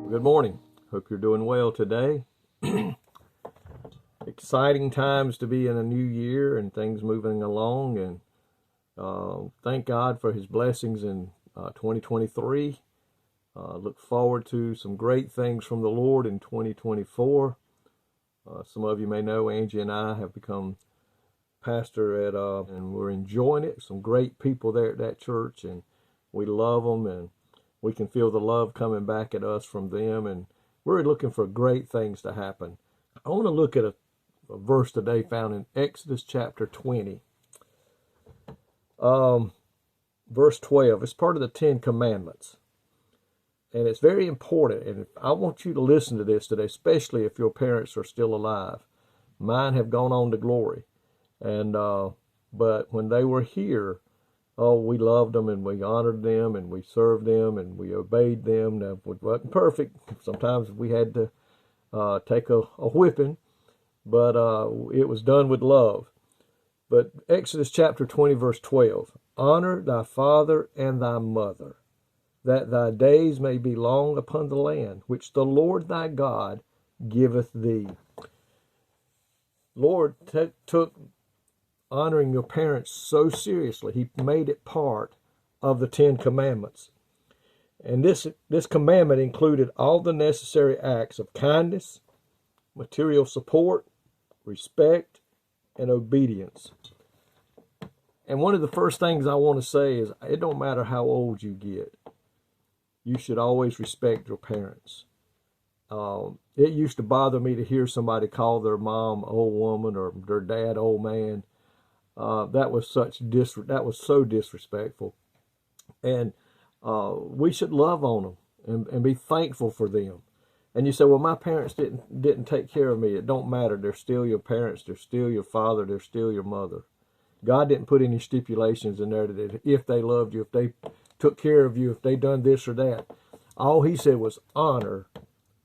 Good morning. Hope you're doing well today. Exciting times to be in a new year and things moving along, and thank God for his blessings in 2023. Look forward to some great things from the Lord in 2024. Some of you may know Angie and I have become pastor at and we're enjoying it. Some great people there at that church, and we love them, and we can feel the love coming back at us from them, and we're looking for great things to happen. I want to look at a verse today found in Exodus chapter 20. Verse 12. It's part of the 10 Commandments. And it's very important, and I want you to listen to this today, especially if your parents are still alive. Mine have gone on to glory. And but when they were here, we loved them, and we honored them, and we served them, and we obeyed them. Now, it wasn't perfect. Sometimes we had to take a whipping, but it was done with love. But Exodus chapter 20, verse 12, honor thy father and thy mother, that thy days may be long upon the land, which the Lord thy God giveth thee. Lord took honoring your parents so seriously. He made it part of the 10 Commandments. And this commandment included all the necessary acts of kindness, material support, respect, and obedience. And one of the first things I want to say is, it don't matter how old you get, you should always respect your parents. It used to bother me to hear somebody call their mom old woman or their dad old man. That was so disrespectful, and we should love on them and be thankful for them. And you say, well, my parents didn't take care of me. It don't matter. They're still your parents. They're still your father. They're still your mother. God didn't put any stipulations in there that if they loved you, if they took care of you, if they done this or that. All he said was honor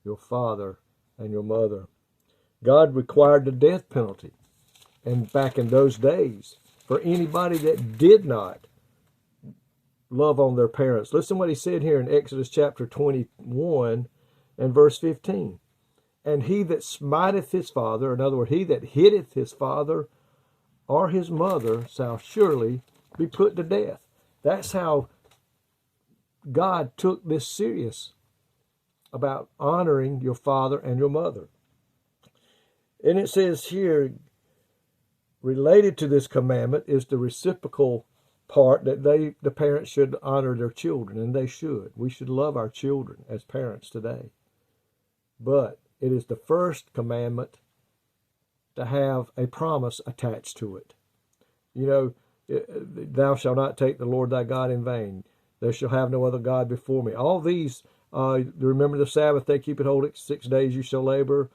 your father and your mother. God required the death penalty. And back in those days, for anybody that did not love on their parents. Listen what he said here in Exodus chapter 21 and verse 15. And he that smiteth his father, in other words, he that hitteth his father or his mother, shall surely be put to death. That's how God took this serious about honoring your father and your mother. And it says here, related to this commandment is the reciprocal part that the parents should honor their children, and they should. We should love our children as parents today. But it is the first commandment to have a promise attached to it. You know, thou shalt not take the Lord thy God in vain. Thou shalt have no other God before me. All these, remember the Sabbath day, keep it holy. 6 days you shall labor,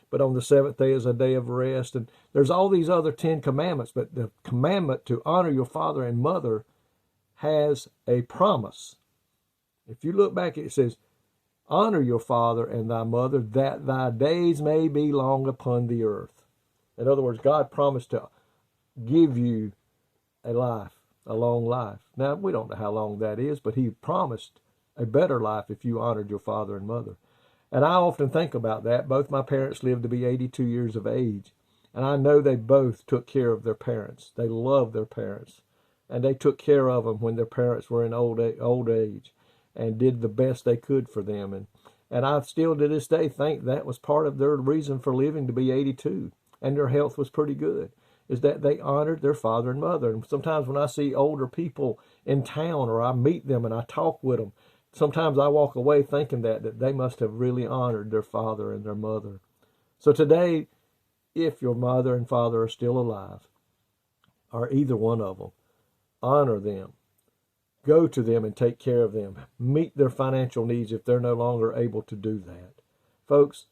but on the seventh day is a day of rest. And there's all these other 10 commandments, but the commandment to honor your father and mother has a promise. If you look back, it says, honor your father and thy mother, that thy days may be long upon the earth. In other words, God promised to give you a life, a long life. Now, we don't know how long that is, but he promised a better life if you honored your father and mother. And I often think about that. Both my parents lived to be 82 years of age. And I know they both took care of their parents. They loved their parents. And they took care of them when their parents were in old age and did the best they could for them. And I still to this day think that was part of their reason for living to be 82. And their health was pretty good, is that they honored their father and mother. And sometimes when I see older people in town or I meet them and I talk with them, sometimes I walk away thinking that they must have really honored their father and their mother. So today, if your mother and father are still alive, or either one of them, honor them. Go to them and take care of them. Meet their financial needs if they're no longer able to do that. Folks,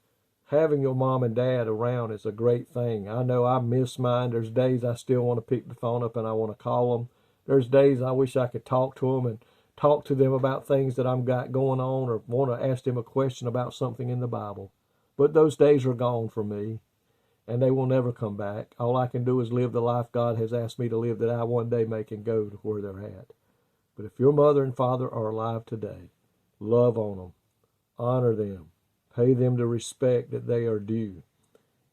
having your mom and dad around is a great thing. I know I miss mine. There's days I still want to pick the phone up and I want to call them. There's days I wish I could talk to them and talk to them about things that I've got going on, or want to ask them a question about something in the Bible. But those days are gone for me, and they will never come back. All I can do is live the life God has asked me to live, that I one day may can go to where they're at. But if your mother and father are alive today, love on them, honor them, pay them the respect that they are due,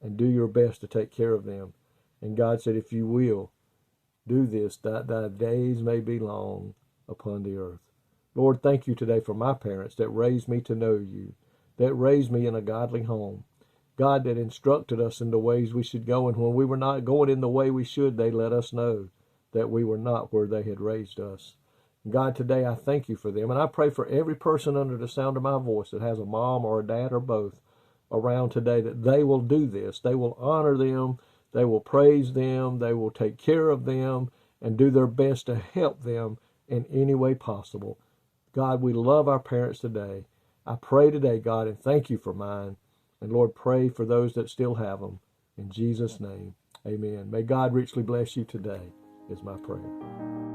and do your best to take care of them. And God said, if you will do this, that thy days may be long upon the earth. Lord, thank you today for my parents that raised me to know you, that raised me in a godly home. God, that instructed us in the ways we should go, and when we were not going in the way we should, they let us know that we were not where they had raised us. God, today I thank you for them, and I pray for every person under the sound of my voice that has a mom or a dad or both around today, that they will do this. They will honor them, they will praise them, they will take care of them, and do their best to help them in any way possible. God, we love our parents today. I pray today, God, and thank you for mine. And Lord, pray for those that still have them. In Jesus' name, amen. May God richly bless you today, is my prayer.